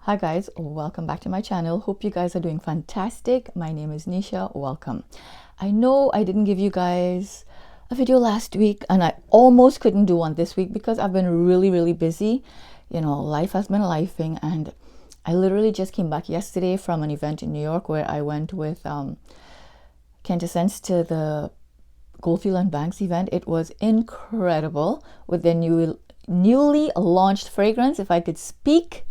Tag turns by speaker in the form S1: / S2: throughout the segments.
S1: Hi guys, welcome back to my channel. Hope you guys are doing fantastic. My name is Nisha. Welcome. I know I didn't give you guys a video last week and I almost couldn't do one this week because I've been really busy. You know, life has been lifing, and I literally just came back yesterday from an event in New York where I went with Quintessence to the Goldfield and Banks event. It was incredible with their newly launched fragrance, if I could speak.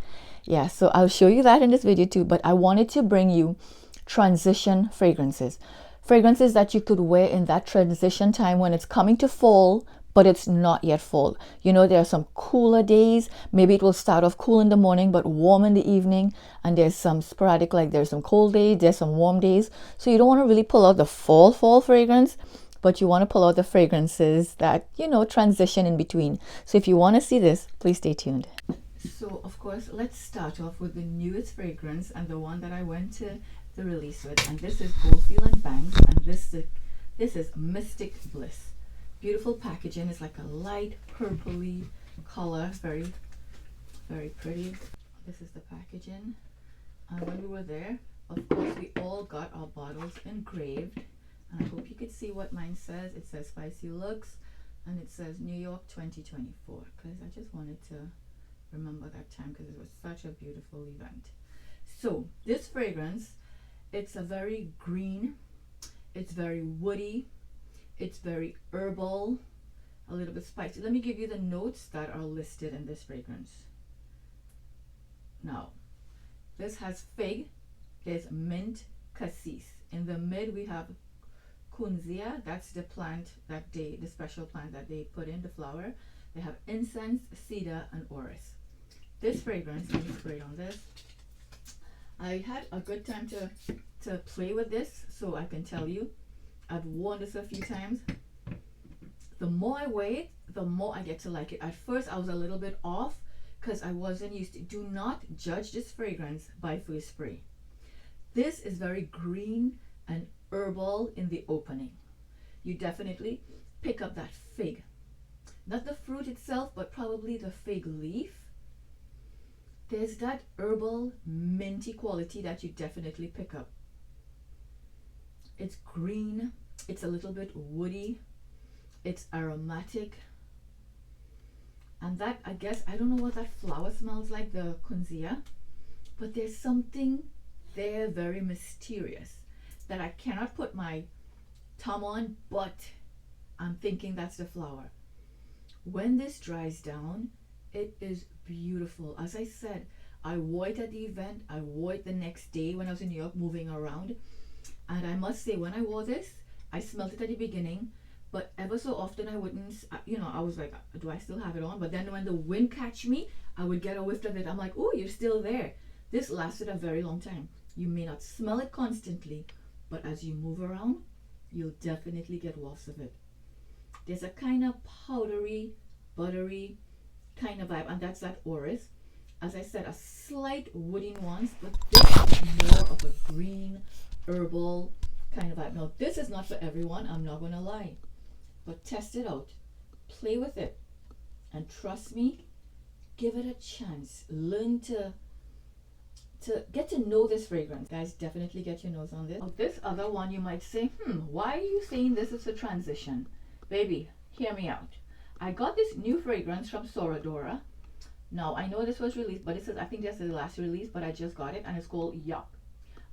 S1: Yeah, so I'll show you that in this video too, but I wanted to bring you transition fragrances. Fragrances that you could wear in that transition time when it's coming to fall, but it's not yet fall. You know, there are some cooler days. Maybe it will start off cool in the morning, but warm in the evening. And there's some sporadic, like there's some cold days, there's some warm days. So you don't want to really pull out the fall fragrance, but you want to pull out the fragrances that, you know, transition in between. So if you want to see this, please stay tuned. So of course, let's start off with the newest fragrance and the one that I went to the release with, and this is Goldfield and Banks, and this is Mystic Bliss. Beautiful packaging. It's like a light purpley color, very pretty. This is the packaging, and when we were there, of course, we all got our bottles engraved, and I hope you could see what mine says. It says Spicy Looks, and it says New York 2024, because I just wanted to remember that time because it was such a beautiful event. So this fragrance, it's a very green, it's very woody, it's very herbal, a little bit spicy. Let me give you the notes that are listed in this fragrance. Now, this has fig, there's mint, cassis. In the mid we have kunzia, that's the plant that the special plant that they put in the flower. They have incense, cedar, and orris. This fragrance, let me spray it on this. I had a good time to play with this, so I can tell you, I've worn this a few times. The more I wear it, the more I get to like it. At first, I was a little bit off because I wasn't used to. Do not judge this fragrance by first spray. This is very green and herbal in the opening. You definitely pick up that fig. Not the fruit itself, but probably the fig leaf. There's that herbal, minty quality that you definitely pick up. It's green, it's a little bit woody, it's aromatic. And that, I guess, I don't know what that flower smells like, the kunzia, but there's something there very mysterious that I cannot put my thumb on, but I'm thinking that's the flower. When this dries down, it is beautiful. As I said, I wore it at the event. I wore it the next day when I was in New York moving around. And I must say, when I wore this, I smelled it at the beginning, but ever so often I wouldn't, you know, I was like, do I still have it on? But then when the wind catch me, I would get a whiff of it. I'm like, oh, you're still there. This lasted a very long time. You may not smell it constantly, but as you move around, you'll definitely get whiffs of it. There's a kind of powdery, buttery kind of vibe, and that's that orris. As I said, a slight woody nuance, but this is more of a green, herbal kind of vibe. Now, this is not for everyone, I'm not going to lie, but test it out, play with it, and trust me, give it a chance. Learn to get to know this fragrance. Guys, definitely get your nose on this. Now, this other one, you might say, why are you saying this is a transition? Baby, hear me out. I got this new fragrance from Soradora. Now, I know this was released, but I think this is the last release, but I just got it, and it's called Yuck.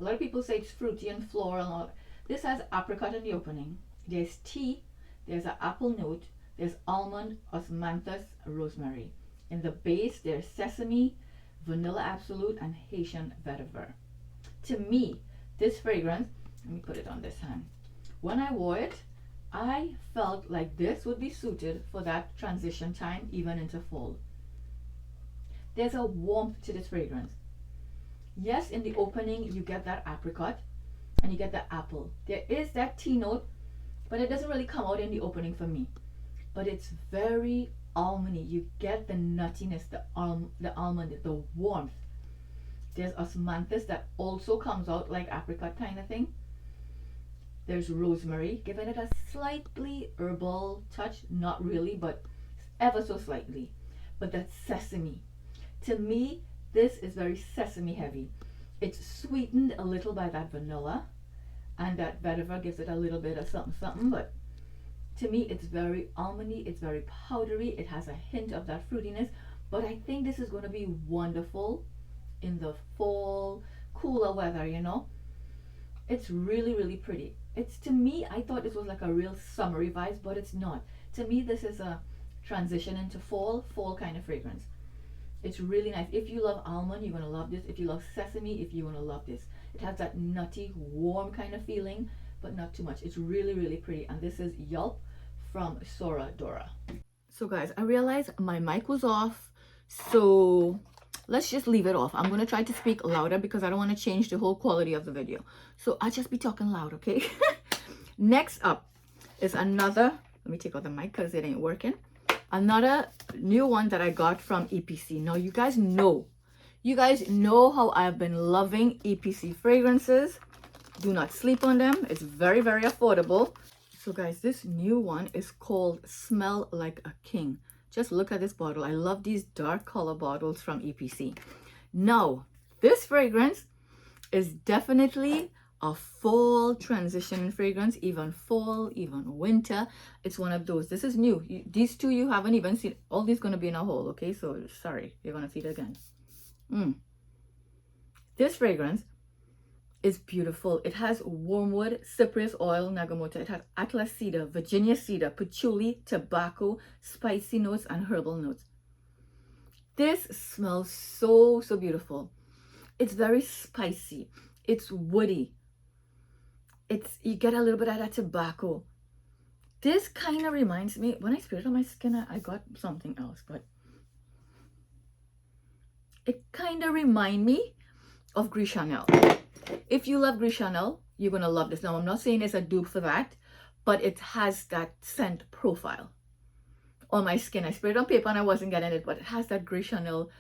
S1: A lot of people say it's fruity and floral and all. This has apricot in the opening. There's tea, there's an apple note, there's almond, osmanthus, rosemary. In the base, there's sesame, vanilla absolute, and Haitian vetiver. To me, this fragrance, let me put it on this hand. When I wore it, I felt like this would be suited for that transition time, even into fall. There's a warmth to this fragrance. Yes, in the opening, you get that apricot and you get the apple. There is that tea note, but it doesn't really come out in the opening for me. But it's very almondy. You get the nuttiness, the almond, the warmth. There's osmanthus that also comes out like apricot kind of thing. There's rosemary, giving it a slightly herbal touch, not really, but ever so slightly. But that's sesame. To me, This is very sesame heavy. It's sweetened a little by that vanilla, and that vetiver gives it a little bit of something something, but to me it's very almondy, it's very powdery, it has a hint of that fruitiness, but I think this is going to be wonderful in the fall, cooler weather, you know. It's really, really pretty. It's, to me, I thought this was like a real summery vibes, but it's not. To me, this is a transition into fall kind of fragrance. It's really nice. If you love almond, you're going to love this. If you love sesame, if you want to love this. It has that nutty, warm kind of feeling, but not too much. It's really, really pretty. And this is Yelp from Sora Dora. So guys, I realized my mic was off, so let's just leave it off. I'm going to try to speak louder because I don't want to change the whole quality of the video. So I'll just be talking loud, okay? Next up is another, let me take out the mic because it ain't working. Another new one that I got from EPC. Now you guys know how I've been loving EPC fragrances. Do not sleep on them. It's very, very affordable. So guys, this new one is called Smell Like a King. Just look at this bottle. I love these dark color bottles from EPC. Now, this fragrance is definitely a fall transition fragrance, even fall, even winter. It's one of those. This is new. These two you haven't even seen. All these going to be in a hole, okay? So sorry, you're going to see it again. This fragrance is beautiful. It has wormwood, cypress oil, nagamota. It has atlas cedar, Virginia cedar, patchouli, tobacco, spicy notes, and herbal notes. This smells so, so beautiful. It's very spicy. It's woody. You get a little bit of that tobacco. This kind of reminds me, when I spray it on my skin, I got something else, but it kind of reminds me of Gris Chanel. If you love Gris Chanel, you're going to love this. Now, I'm not saying it's a dupe for that, but it has that scent profile on my skin. I sprayed it on paper and I wasn't getting it, but it has that Gris Chanel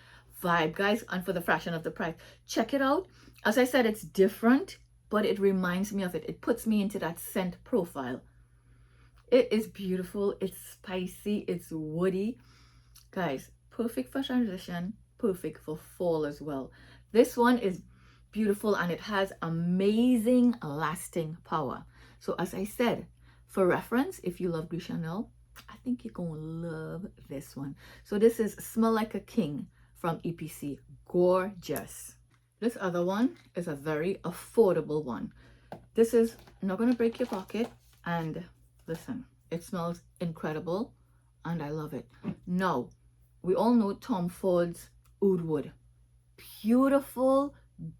S1: vibe, guys, and for the fraction of the price. Check it out. As I said, it's different, but it reminds me of it. It puts me into that scent profile. It is beautiful. It's spicy. It's woody. Guys, perfect for transition, perfect for fall as well. This one is beautiful and it has amazing lasting power. So as I said, for reference, if you love Gris Chanel, I think you're gonna love this one. So this is Smell Like a King from EPC. Gorgeous. This other one is a very affordable one. This is not gonna break your pocket, and listen, it smells incredible and I love it. Now, we all know Tom Ford's Oud Wood. Beautiful,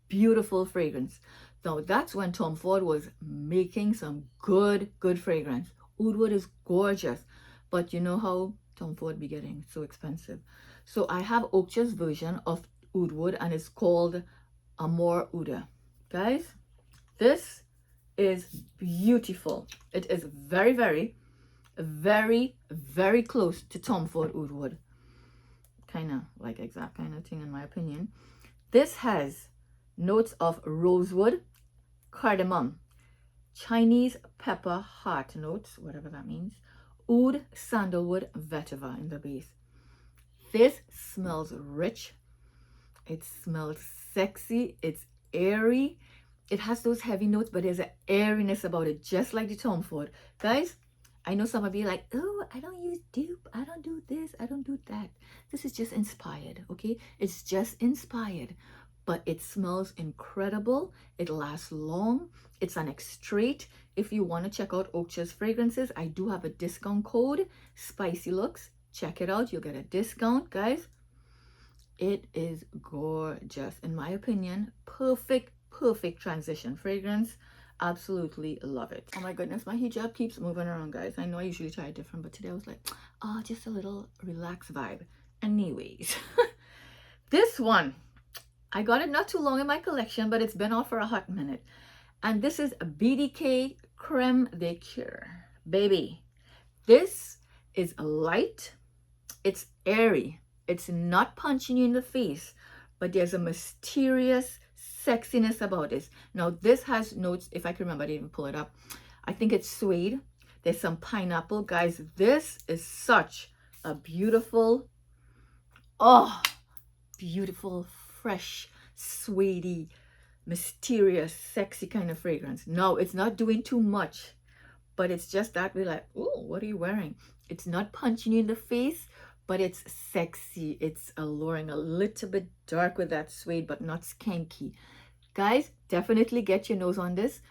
S1: beautiful fragrance. Now that's when Tom Ford was making some good fragrance. Oud Wood is gorgeous, but you know how Tom Ford be getting so expensive. So I have Oakcha's version of Oud Wood and it's called Amour Ouda. Guys, this is beautiful. It is very, very, very, very close to Tom Ford Oud Wood. Kind of like exact kind of thing in my opinion. This has notes of rosewood, cardamom, Chinese pepper heart notes, whatever that means, oud, sandalwood, vetiver in the base. This smells rich. It smells sexy. It's airy. It has those heavy notes, but there's an airiness about it, just like the Tom Ford. Guys, I know some of you like, oh, I don't use dupe. I don't do this. I don't do that. This is just inspired, okay? It's just inspired, but it smells incredible. It lasts long. It's an extrait. If you want to check out Oakcha's fragrances, I do have a discount code, Spicy Looks. Check it out. You'll get a discount, guys. It is gorgeous. In my opinion, perfect transition fragrance. Absolutely love it. Oh my goodness, my hijab keeps moving around, guys. I know I usually try it different, but today I was like, oh, just a little relaxed vibe. Anyways, this one, I got it not too long in my collection, but it's been out for a hot minute. And this is a BDK Creme de Cure. Baby, this is light. It's airy. It's not punching you in the face, but there's a mysterious sexiness about this. Now this has notes, if I can remember, I didn't even pull it up. I think it's suede. There's some pineapple. Guys, this is such a beautiful, oh, beautiful fresh, suedey, mysterious, sexy kind of fragrance. No, it's not doing too much, but it's just that we're like, oh, what are you wearing? It's not punching you in the face, but it's sexy. It's alluring, a little bit dark with that suede, but not skanky. Guys, definitely get your nose on this.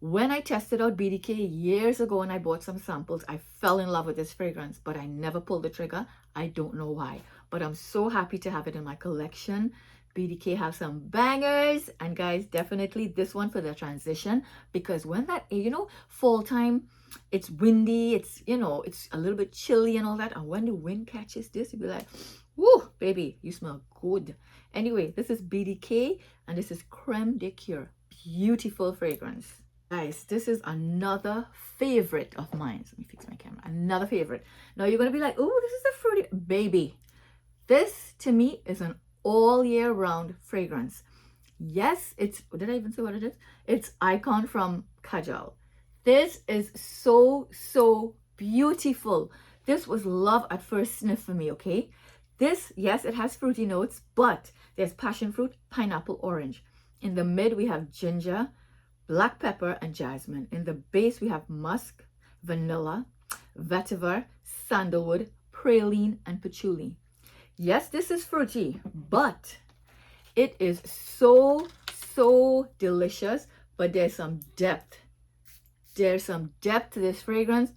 S1: When I tested out BDK years ago and I bought some samples, I fell in love with this fragrance, but I never pulled the trigger. I don't know why, but I'm so happy to have it in my collection. BDK have some bangers, and guys, definitely this one for the transition, because when that, you know, fall time, it's windy, it's, you know, it's a little bit chilly and all that, and when the wind catches this, you'll be like, woo, baby, you smell good. Anyway, this is BDK, and this is Creme de Cure. Beautiful fragrance. Guys, this is another favorite of mine. Let me fix my camera. Another favorite. Now you're going to be like, oh, this is a fruity. Baby, this to me is an all year round fragrance. Yes, it's, did I even say what it is? It's Äican from Kajal. This is so, so beautiful. This was love at first sniff for me, okay? This, yes, it has fruity notes, but there's passion fruit, pineapple, orange. In the mid, we have ginger, black pepper, and jasmine. In the base, we have musk, vanilla, vetiver, sandalwood, praline, and patchouli. Yes, this is fruity, but it is so, so delicious, but there's some depth. There's some depth to this fragrance.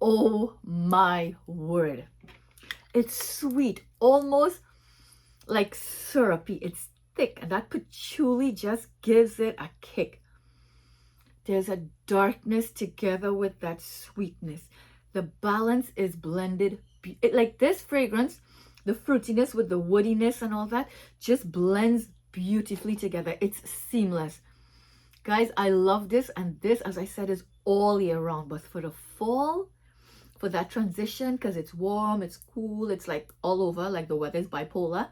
S1: Oh my word. It's sweet, almost like syrupy. It's thick, and that patchouli just gives it a kick. There's a darkness together with that sweetness. The balance is blended. Like this fragrance, the fruitiness with the woodiness and all that just blends beautifully together. It's seamless. Guys, I love this, and this, as I said, is all year round. But for the fall, for that transition, because it's warm, it's cool, it's like all over, like the weather is bipolar.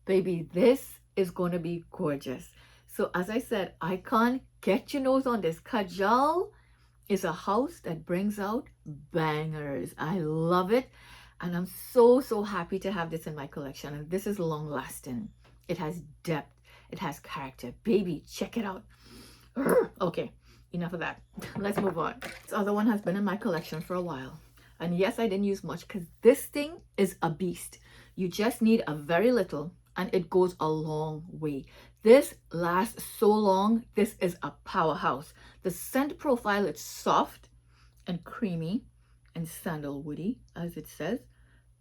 S1: Baby, this is going to be gorgeous. So as I said, Äican, get your nose on this. Kajal is a house that brings out bangers. I love it. And I'm so, so happy to have this in my collection. And this is long lasting. It has depth. It has character. Baby, check it out. Okay, enough of that. Let's move on. This other one has been in my collection for a while. And yes, I didn't use much because this thing is a beast. You just need a very little and it goes a long way. This lasts so long. This is a powerhouse. The scent profile, it's soft and creamy and sandalwoody, as it says,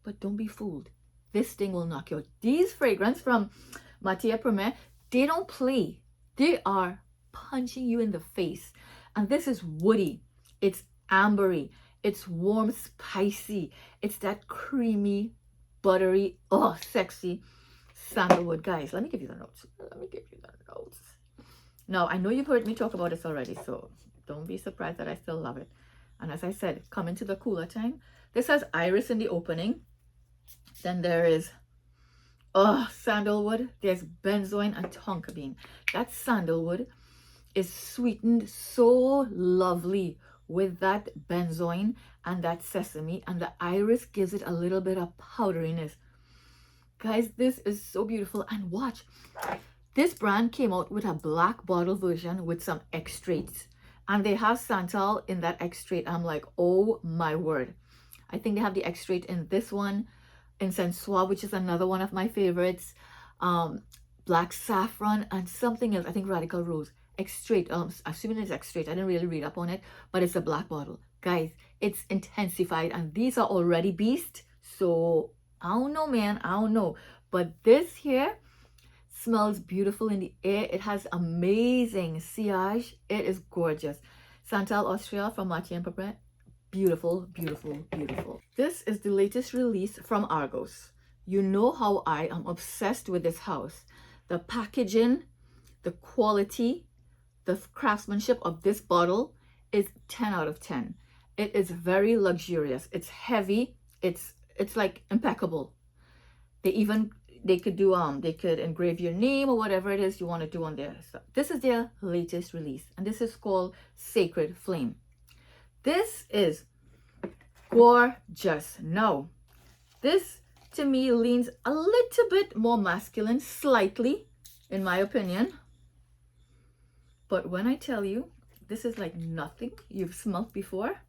S1: but don't be fooled. This thing will knock you out. These fragrances from Matiere, they don't play. They are punching you in the face. And this is woody. It's ambery. It's warm, spicy. It's that creamy, buttery, oh, sexy sandalwood. Guys, let me give you the notes. Now, I know you've heard me talk about this already, so don't be surprised that I still love it. And as I said, come into the cooler time. This has iris in the opening. Then there is sandalwood. There's benzoin and tonka bean. That sandalwood is sweetened so lovely with that benzoin and that sesame, and the iris gives it a little bit of powderiness. Guys, this is so beautiful. And watch, this brand came out with a black bottle version with some extracts, and they have Santal in that extract. I'm like, oh my word. I think they have the extract in this one, in Sensoir, which is another one of my favorites, black saffron, and something else, I think Radical Rose. Extract, assuming it's extract, I didn't really read up on it, but it's a black bottle. Guys, it's intensified, and these are already beast, so I don't know, man, I don't know. But this here smells beautiful in the air. It has amazing sillage. It is gorgeous. Santal, Austral from Matiere. Beautiful, beautiful, beautiful. This is the latest release from Argos. You know how I am obsessed with this house. The packaging, the quality, the craftsmanship of this bottle is 10 out of 10. It is very luxurious. It's heavy. It's like impeccable. They could engrave your name or whatever it is you want to do on there. So this is their latest release, and this is called Sacred Flame. This is gorgeous. Now, this to me leans a little bit more masculine, slightly, in my opinion. But when I tell you, this is like nothing you've smelled before.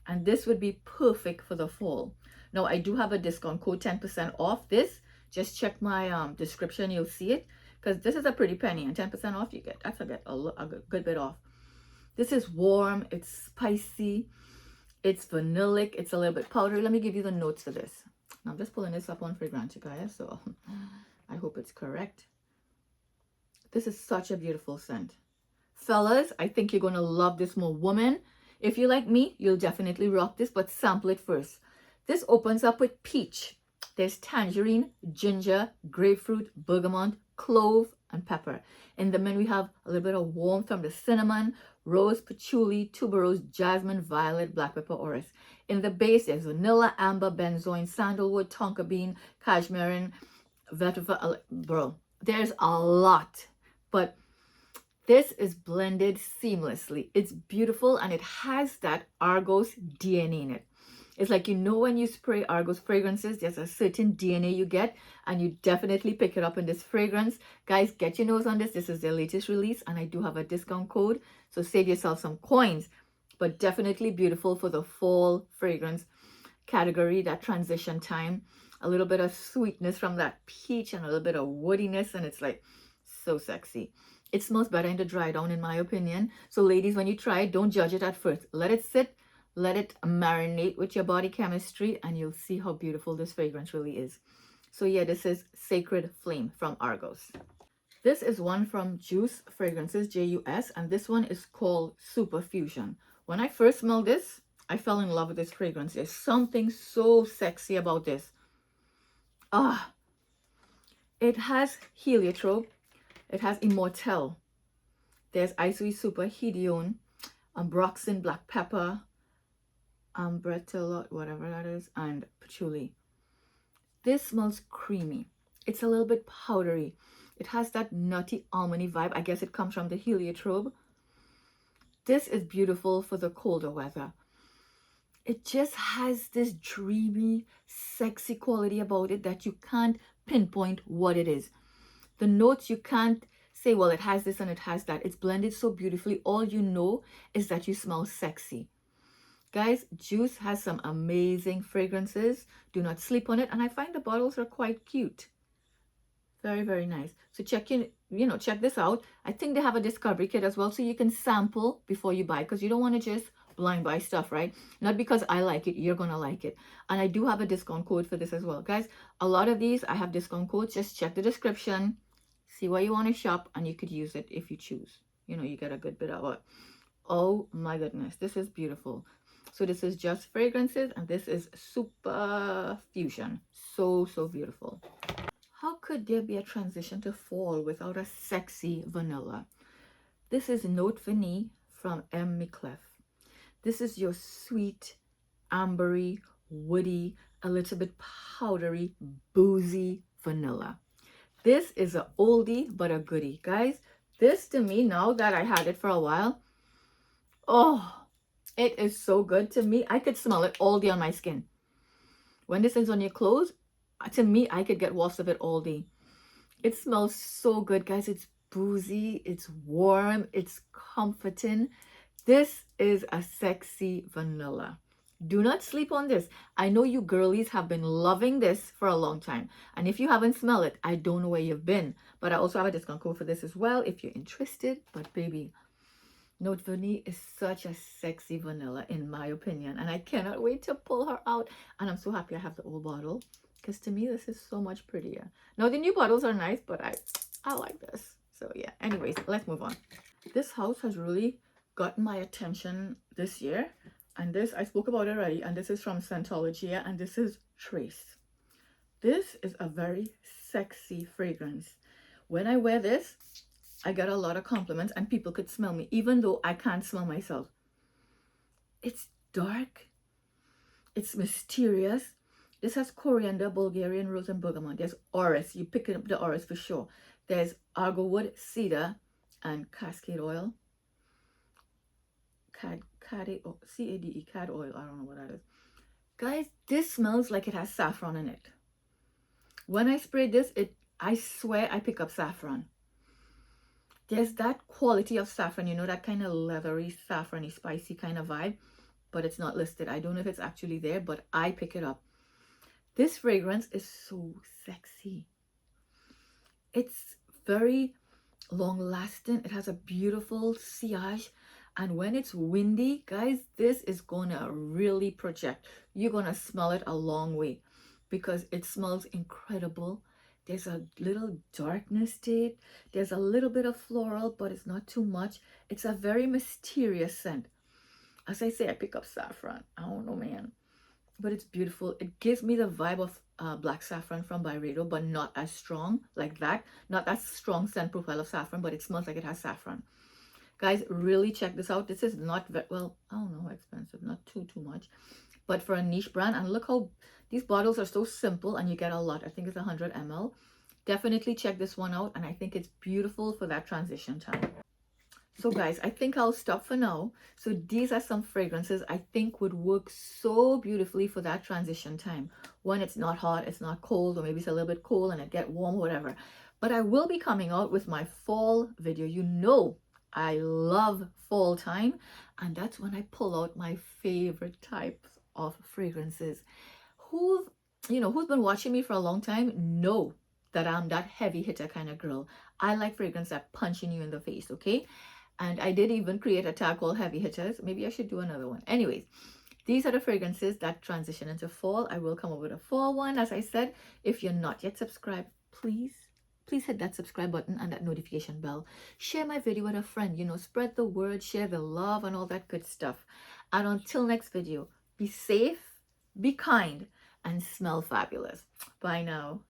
S1: And this would be perfect for the fall. Now, I do have a discount code, 10% off this. Just check my description, you'll see it. Because this is a pretty penny, and 10% off you get. That's a good bit off. This is warm, it's spicy, it's vanillic, it's a little bit powdery. Let me give you the notes for this. Now, I'm just pulling this up on Fragrantica, guys, so I hope it's correct. This is such a beautiful scent. Fellas, I think you're going to love this more. Woman, if you're like me, you'll definitely rock this, but sample it first. This opens up with peach. There's tangerine, ginger, grapefruit, bergamot, clove, and pepper. In the middle, we have a little bit of warmth from the cinnamon, rose, patchouli, tuberose, jasmine, violet, black pepper, orris. In the base, there's vanilla, amber, benzoin, sandalwood, tonka bean, cashmere, vetiver. Bro, there's a lot, but this is blended seamlessly. It's beautiful, and it has that Argos DNA in it. It's like, you know, when you spray Argos fragrances, there's a certain DNA you get, and you definitely pick it up in this fragrance. Guys, get your nose on this. This is their latest release, and I do have a discount code, so save yourself some coins. But definitely beautiful for the fall fragrance category, that transition time. A little bit of sweetness from that peach and a little bit of woodiness, and it's like so sexy. It smells better in the dry down, in my opinion. So ladies, when you try it, don't judge it at first. Let it sit. Let it marinate with your body chemistry, and you'll see how beautiful this fragrance really is. So yeah, this is Sacred Flame from Argos. This is one from J.U.S Fragrances, J.U.S, and this one is called Superfusion. When I first smelled this, I fell in love with this fragrance. There's something so sexy about this. It has heliotrope. It has immortelle. There's Isui Super Hidione, Ambroxan Black Pepper, Ambretella, whatever that is, and patchouli. This smells creamy. It's a little bit powdery. It has that nutty almondy vibe. I guess it comes from the heliotrope. This is beautiful for the colder weather. It just has this dreamy, sexy quality about it that you can't pinpoint what it is. The notes, you can't say, well, it has this and it has that. It's blended so beautifully. All you know is that you smell sexy. Guys, J.U.S has some amazing fragrances. Do not sleep on it. And I find the bottles are quite cute. Very, very nice. So check this out. I think they have a discovery kit as well, so you can sample before you buy, because you don't want to just blind buy stuff, right? Not because I like it, you're gonna like it. And I do have a discount code for this as well, guys. A lot of these I have discount codes. Just check the description, see where you want to shop, and you could use it if you choose. You know, you get a good bit of it. Oh my goodness, this is beautiful. So this is J.U.S Fragrances, and this is Superfusion. So beautiful. How could there be a transition to fall without a sexy vanilla? This is Note Vanille from Micallef. This is your sweet, ambery, woody, a little bit powdery, boozy vanilla. This is an oldie but a goodie. Guys, this to me, now that I had it for a while, oh, it is so good to me. I could smell it all day on my skin. When this is on your clothes, to me, I could get wafts of it all day. It smells so good, guys. It's boozy, it's warm, it's comforting. This is a sexy vanilla. Do not sleep on this. I know you girlies have been loving this for a long time. And if you haven't smelled it, I don't know where you've been. But I also have a discount code for this as well if you're interested. But baby, Note Vanille is such a sexy vanilla in my opinion. And I cannot wait to pull her out. And I'm so happy I have the old bottle, because to me, this is so much prettier. Now, the new bottles are nice, but I like this. So yeah, anyways, let's move on. This house has really gotten my attention this year. And this, I spoke about it already. And this is from Santal, and this is Trace. This is a very sexy fragrance. When I wear this, I get a lot of compliments and people could smell me, even though I can't smell myself. It's dark. It's mysterious. This has coriander, Bulgarian rose, and bergamot. There's orris. You pick up the orris for sure. There's argowwood, cedar, and cascade oil. C-A-D-E, cad oil. I don't know what that is. Guys, this smells like it has saffron in it. When I spray this, I swear I pick up saffron. There's that quality of saffron, you know, that kind of leathery, saffrony, spicy kind of vibe, but it's not listed. I don't know if it's actually there, but I pick it up. This fragrance is so sexy. It's very long lasting. It has a beautiful sillage. And when it's windy, guys, this is gonna really project. You're gonna smell it a long way because it smells incredible. There's a little darkness to it. There's a little bit of floral, but it's not too much. It's a very mysterious scent. As I say, I pick up saffron. I don't know, man. But it's beautiful. It gives me the vibe of black saffron from Byredo, but not as strong like that. Not that strong scent profile of saffron, but it smells like it has saffron. Guys, really check this out. This is not very, well, I don't know how expensive, not too much, but for a niche brand. And look how these bottles are so simple and you get a lot. I think it's 100 ml. Definitely check this one out, and I think it's beautiful for that transition time. So guys, I think I'll stop for now. So these are some fragrances I think would work so beautifully for that transition time when it's not hot, it's not cold, or maybe it's a little bit cold and it get warm, whatever. But I will be coming out with my fall video. You know I love fall time, and that's when I pull out my favorite types of fragrances. Who's been watching me for a long time know that I'm that heavy hitter kind of girl. I like fragrance that punching you in the face, okay? And I did even create a tag called Heavy Hitters. Maybe I should do another one. Anyways, these are the fragrances that transition into fall. I will come up with a fall one. As I said, if you're not yet subscribed, please hit that subscribe button and that notification bell. Share my video with a friend, you know, spread the word, share the love and all that good stuff. And until next video, be safe, be kind, and smell fabulous. Bye now.